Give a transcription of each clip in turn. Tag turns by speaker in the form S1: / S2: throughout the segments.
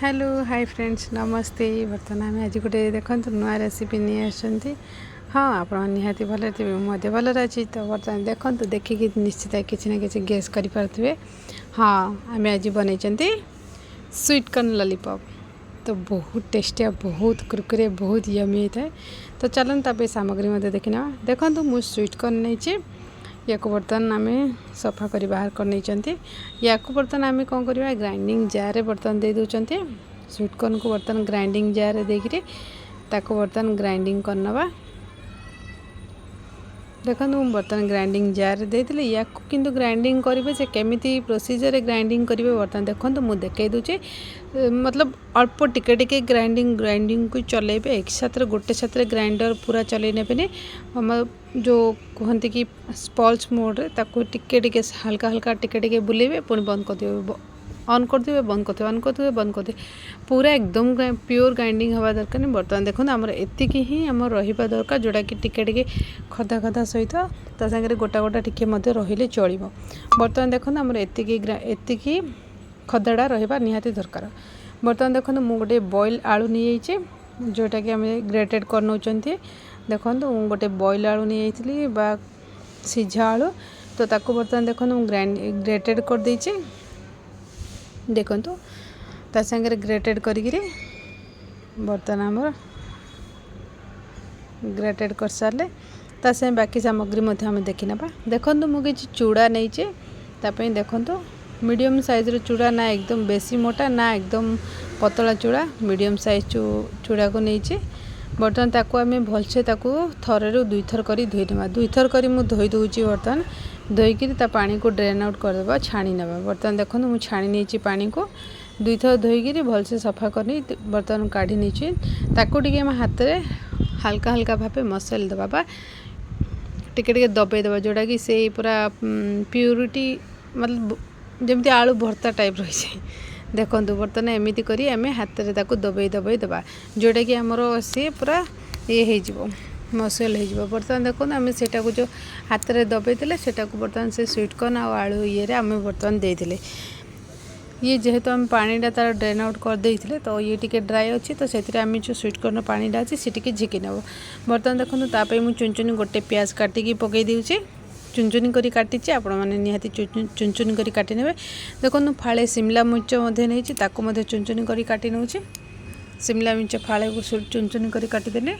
S1: Hello hi friends नमस्ते। बर्तमान आम आज गोटे देखो नुआ रेसिपी नहीं आसती। हाँ आप निहाती भल थे मुझे भल अच्छी। तो बर्तमान देखो देखिए निश्चित किसी ना कि गेस करें। हाँ आम आज बन स्वीट कॉर्न लॉलीपॉप। तो बहुत टेस्टी और बहुत कुरकुरे बहुत यमी होता है। तो चलन ताप सामग्री मत देखना। देखो मुझ स्वीट कॉर्न नहीं या बर्तमान आम सफा कर बाहर कर नहीं या बर्तमान आम कौन करवा ग्राइंडिंग जार बर्तमान दे दौरान स्वीट कॉर्न को बर्तमान ग्राइंडिंग जार देकर बर्तमान ग्राइंडिंग करनवा। देखो मुझे बर्तमान ग्राइंडिंग जार देती या किंतु ग्राइंडिंग करेंगे से केमी प्रोसीजर ग्राइंडिंग करेंगे। बर्तमान देखो मुझे देखई दूचे मतलब अल्प टिके टिके ग्राइंडिंग को चलेबे एक साथ गोटे साथ ग्राइंडर पूरा चल ने जो कहते कि स्पल्स मोड्रे टिके टिके हल्का हल्का टिके टिके बुलेबे पुणी बंद करदे ऑन करदे बंद करदे ऑन करदे बंद करदे पूरा एकदम प्योर ग्राइंडिंग हवा दरकार नहीं। बर्तमान देखो आमर एतिकी ही आमर रहिबा दरकार जोटा कि टिके टिके खदा खदा सहित ता सागरे गोटा गोटा टिके मध्य रहिले चलिबो। बर्तमान देखो आमर एतिकी खदाड़ा रहिबा निहाती दरकार। बर्तमान देखो मु गोटे बॉयल आलू नहीं जाइए जोटा कि आम ग्रेटेड कर नौचंती। देखो गोटे बॉयल आलू नहीं जाइली बा सीझा आलू। तो ताको बर्तमान देखो ग्रेटेड कर देइचे। देखो ता संगे ग्रेटेड करी बर्तमान आमर ग्रेटेड कर सारे ता संगे बाकी सामग्री आम देखी ना। देखो मुझे चूड़ा नहीं ताप देखो मीडियम साइज रो चूड़ा ना एकदम बेसी मोटा ना एकदम पतला चूड़ा मीडियम साइज चूड़ा को नहीं। बर्तमान ताको आम भलसे थर दुई थर कर धोई ना दुई थर कर धोई दूची। बर्तमान धोईकी पानी को ड्रेन आउट करदे छाणी ना। बर्तमान देखो मुझे छाणी नहीं पानी को दुई थर धोईकी भलसे सफा कर बर्तमान काढ़ी नहीं ताको टिके हाथ में हल्का हल्का भाव मसल दबा बा टिके टिके दबाई दबा जोटा कि से पूरा प्यूरिटी मतलब जमती आलू भर्ता टाइप रही। देखो बर्तमान एमती करी आम हाथ में दबाई दबाई दबा जोटा कि आमर सी पूरा ये हो मसल हो। बर्तमान देखो आम सेटा को जो हाथ में दबाई देले सेटा को बर्तमान से स्वीट कॉर्न आलू ये आम बर्तमान देते ये जेहेतु आम पानीटा तार ड्रेन आउट कर देते तो ये टिके ड्राई अच्छी। तो से आम जो स्वीट कॉर्न पानीटा अच्छी सी टिके झिकी नब। बर्तमान देखो ताप मुझे चुन चुन गोटे प्याज काटिकी पकई दूचे चुन चुन करी काटी आपण मैंने निहाती चुन चुन करी काटी नेबे। देखो फाड़े शिमला मिर्च नहीं चुन चुन करी काटी नौचे शिमला मिर्च फाड़े को चुन चुन करी काटिदेले।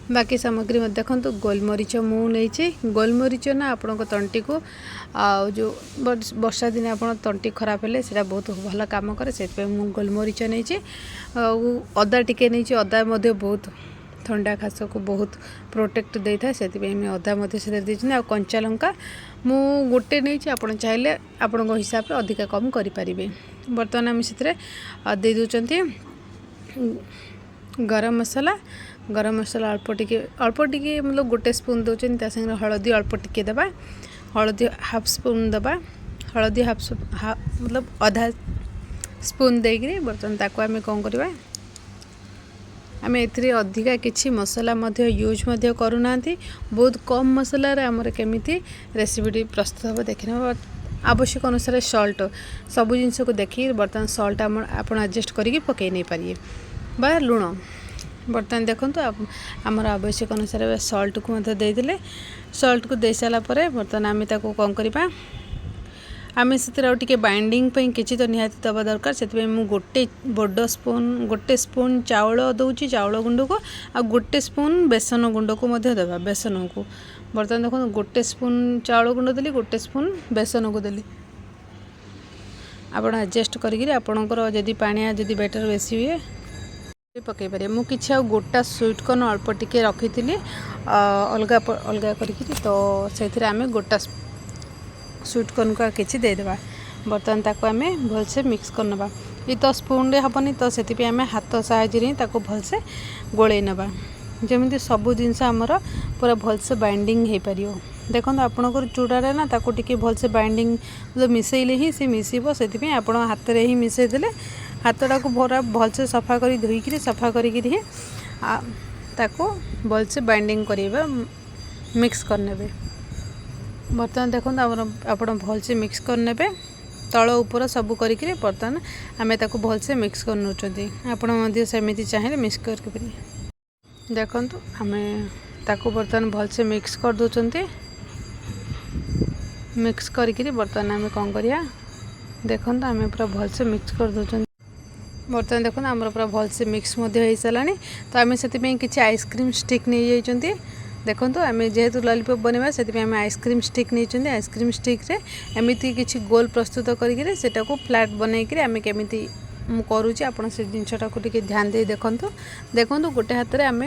S1: बाकी सामग्री मत देखो गोलमरीच मु नहीं गोलमरीच ना आपण तंटी को जो वर्षा दिन आप तंटी खराब है से बहुत भल कम करे से गोलमरीच नहीं अदा टिके नहीं अदा बहुत ठंडा खास को बहुत प्रोटेक्ट दे था से अदा आ कंचा लंका मु गोटे नहीं आप चाहिए आपण हिसाब से अधिका कम करें। बर्तमान आम से दे दूसरी गरम मसला अल्प टिके मतलब गोटे स्पून दौरान संगे हलदी अल्प टिके दबा हलदी हाफ स्पून दबा हलदी हाफ मतलब आधा स्पून देकर बर्तमान ताको आम कौन करवा आम ए अधिका किसी मसला यूज करूना बहुत कम मसलार आमर केमी रेसिपीटी प्रस्तुत हम देखना। आवश्यक अनुसार सल्ट सबू जिनस को देखिए बर्तमान सल्ट आप एडजस्ट करके पकई नहीं पारे बा लुण। बर्तमान देखो आमर आवश्यक अनुसार सल्ट को देदेले सल्ट को दे सारापर बर्तमान आम कौन करवा आम से बाइंडिंग किसी तो निहाती दबा दरकार से गोटे बड़ स्पून चाउल दौची चाउल गुंड को आ गोटे स्पून बेसन गुंड को देवा बेसन को। बर्तमान देखो गोटे स्पून चाउल गुंड देली गोटे स्पून बेसन को देली आप एडजस्ट करपर जदि पानिया जदि बेटर बेसी हुए पकई पारे। मु किसी गोटा स्वीट कॉर्न अल्प टिके रखी थी अलगा अलगा करके तो से आम गोटा स्वीट कॉर्न को किसी देदेबा। बर्तमान ताको आम भलसे मिक्स करनबा ये तो स्पून रे हबनी तो से आम हाथ साहाय्य ताको भलसे गोले नबा जमी सबू जिनस आमर पूरा भलसे बाइंडिंग हो पार। देखो आपणकर चूड़ारे ना ताको टिके भलसे बाइंडिंग मतलब मिसेले ही सी मिसब से आप हाथ में ही मिसेदेले हाथटा को पूरा भलसे सफा कर धोईकी सफा करी ताको भलसे बाइंडिंग करवा मिक्स करने। बर्तमान देखो आप भलसे मिक्स करने तल ऊपर सब करिक बर्तमान आम ताको भलसे मिक्स कर नौचंती आपण सेमती चाहिए मिक्स कर देखु आम ताको बर्तमान भलसे मिक्स कर दौरान मिक्स करी बर्तमान आम कौन करिया देखो आम पूरा भलसे मिक्स कर दौरान बर्तमान देखो आमर पूरा भलसे मिक्स हो सारा तो आम से किसी आइसक्रीम स्टिक नहीं जाइए देखो आम जेहेतु लॉलीपॉप बनवा से आम आइसक्रीम स्टिक नहीं आइसक्रीम स्टिक रे एमती किसी गोल प्रस्तुत करको फ्लैट बनईकि आम केमी करुचे आप जिनटा को ध्यान दे देखु देखु गोटे हाथ में आम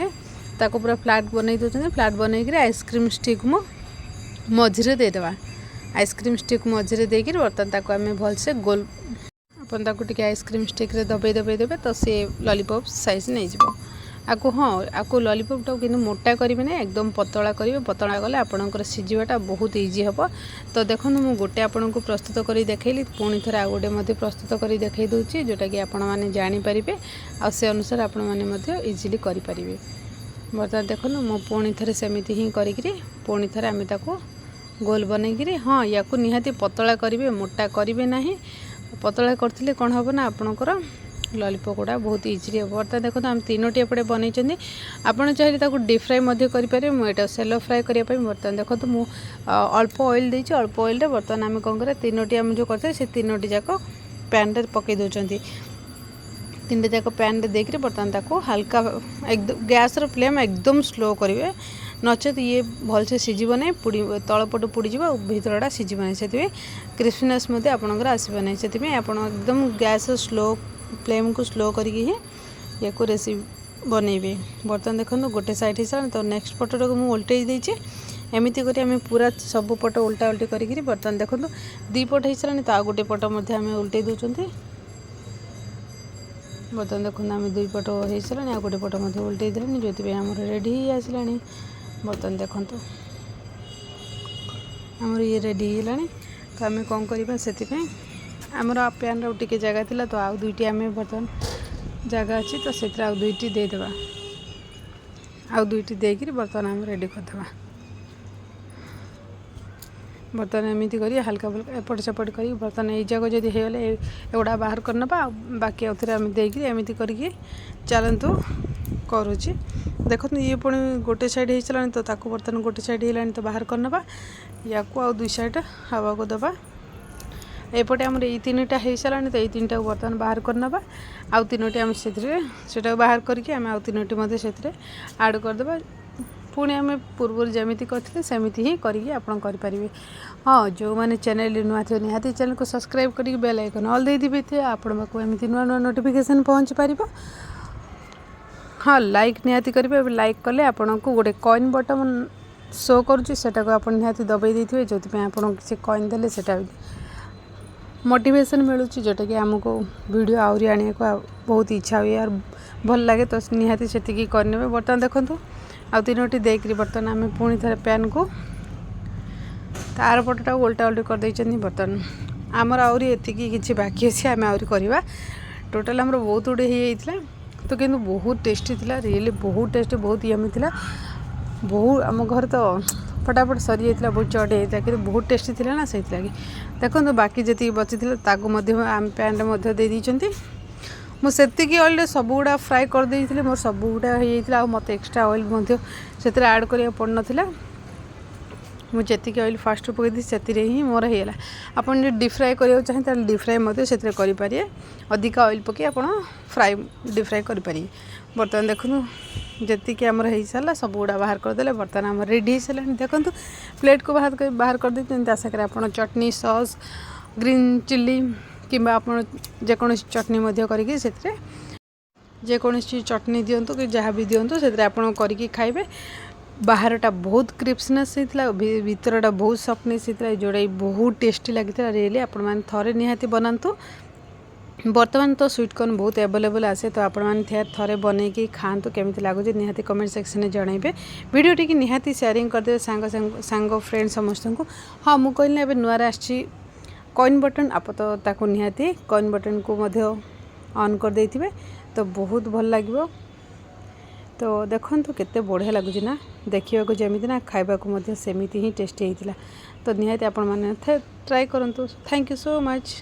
S1: ताको पूरा फ्लैट बनई दौरान फ्लैट बनईकि आइसक्रीम स्टिक मझिरे देदेवा आइसक्रीम स्टिक मझिरे देकर बर्तमान ताको आम भलसे गोल अपन ताको टिके आइसक्रीम स्टिक रे दबाई दबाई देवे तो सी लॉलीपॉप साइज नहीं जीवो आपको हाँ आपको लॉलीपॉप टाक कि मोटा करेंगे ना एकदम पतला करेंगे पतला गले आपणकर सिझाटा बहुत इजी हम तो देखो मुझे गोटे आपन को प्रस्तुत कर देखली पुणी थे आउ गोटे प्रस्तुत कर देखई दूसरी जोटा कि आपण मैंने जानीपारे आ से अनुसार आपण मैंने इजिली करें बर्तमान देखो मो पुणी थे सेमती ही करी पुणी थे आम ताको गोल बनईकि हाँ या निहाती पतला करेंगे मोटा करेंगे ना पतला करते कौन हम ना आपणकर लॉलीपॉप गुड़ा बहुत इजी हम बर्तमान देखो आम तीनोटी एपटे बनई आपड़ चाहिए डीप फ्राए करेंगे मुझे सेलो फ्राए करने बर्तमान देखो मुझ अल्प ऑयल देती अल्प ऑयल रे बर्तमान आम कौन करें तीनोटी आम जो करते से तीनोटी जाक पैन रे पकई दौरान तीन जाक पैन रे देकर बर्तमान ताको हल्का एकदम गैस रो फ्लेम एकदम स्लो करेंगे नचेत ये भलसे सिझब ना पुड़ी तलपट पुड़ीज भीतरटा सिझब ना से क्रिस्पीनेस आपणकर आसब ना से आप एकदम गैस स्लो फ्लेम को स्लो करके ही या को रेसिपी बनइबे बर्तमान देखो गोटे साइड हिसाब तो नेक्स्ट पटटा को मुझे उल्टे देचे एमती करी आम पूरा सब पट उल्टा उल्टी करी बर्तमान देखो दी पट हो सारा तो आ गोटे पट आम उल्टे दौरान बर्तमान देखो आम दुई पट हो सारा आ गोटे पट उल्टे देलानी जो आम रेडी आसला बर्तमान देखो आमर ये रेडी है तो आम कौन करवा से आमर पैन रे टिके जगह थिला तो आउ दुईटी आम बर्तमान जगह अच्छी तो से आउ दुईटी देदेवा आउ दुईटी देकर बर्तमान आम रेडी करदेवा बर्तमान एमती करी हल्का फुल्का एपट सेपट कर बर्तमान ये जगह जब होगले एगुड़ा बाहर करना बाकी आउे आम देकर एमती करके चलतु करुच्ची देखो ये पुणी गोटे साइड हो सारा तो ताको बर्तमान गोटे साइड है तो बाहर करना या आउ दुई साइड हवा को दबा एपटे आम ये तीनटा हो सारा तो ये तीन टाक बर्तमान बाहर करना आउ तीनोटी आम से बाहर करके आम आउ तीनोटी से आड करदे पुणी आम पूर्व जमीती करते सेमती ही करेंगे आपरे हाँ जो मैंने चैनल नुआ थे निहाती चैनल को सब्सक्राइब करके बेल आइकन ऑल दे थे आपण एमती नुआ नुआ नोटिफिकेशन पहुँची पार हाँ लाइक निहाती करेंगे लाइक कले आपन को गोटे कॉइन बटन शो करुच्चा को आप निहाती दबाई देते जो आपन किसी कॉइन देले सेटा मोटिवेशन मिलूँ जोटा कि आमको वीडियो आहरी आने को बहुत इच्छा हुए और भल लगे तो निहाती से करने बर्तमान देखो आ तीनोटी देकर बर्तमान आम पुणी थे पैन को तार पटटा उल्टा उल्टी कर देइछन्ती बर्तमान आमर आहरी एतिकी किछि बाकी अछि आम आहरी करबा टोटल आमर बहुत गुड़े हो तो किंतु बहुत टेस्टी थिला रियली बहुत टेस्टी बहुत यमी थिला बहुत आम घर तो फटाफट सरी जाता बहुत चट होता कि बहुत टेस्टी थिला ना से लगी देखो बाकी जी बची ताकू आम पैन में दे दी मुझे ऑयल सब गुड़ा फ्राए कर देती मोर सब गुड़ा होता मत एक्सट्रा ऑयल से आड करा पड़ नाला मुझे ऑयल फास्ट पकई से ही मोर होगा आप डीप फ्राए करा चाहिए डीप फ्राए से करें अधिक ऑयल पकई आप फ्राए डीप फ्राए करें बर्तमान देखो जी आमर हो सारा सब गुड़ा बाहर करदे बर्तमान आम रेडी हो सारा देखो प्लेट को बाहर कर देते सागर आप चटनी सॉस ग्रीन चिल्ली कि आप जेकोसी चटनी करके जेकोसी चटनी दिंतु कि जहाँ भी दिंतु से आप खाइबे बाहरटा बहुत क्रिस्पीनेस होता भीतरटा बहुत सफ्टनेस होता जोड़ा बहुत टेस्टी लगी रियली आप थे निहाती बनातु बर्तमान तो स्वीट कॉर्न बहुत अवेलेबल आसे तो आपण थे बनईकि खातु केमी लगुच निहाती कमेंट सेक्शन में जनइबे वीडियो टी निहाती शेयरिंग करदे सांग फ्रेंड समस्त को हाँ मुझे कहली ए नुआर आसी कॉइन बटन आप तो ताको निहाती कॉइन बटन को ऑन कर देथिबे तो बहुत भल लगे तो देखो केते बढ़िया लगुच ना देखा जमी ना खाइबा सेमती ही टेस्टी होता तो निहाती आपण मैंने ट्राई करूँ थैंक यू सो मच।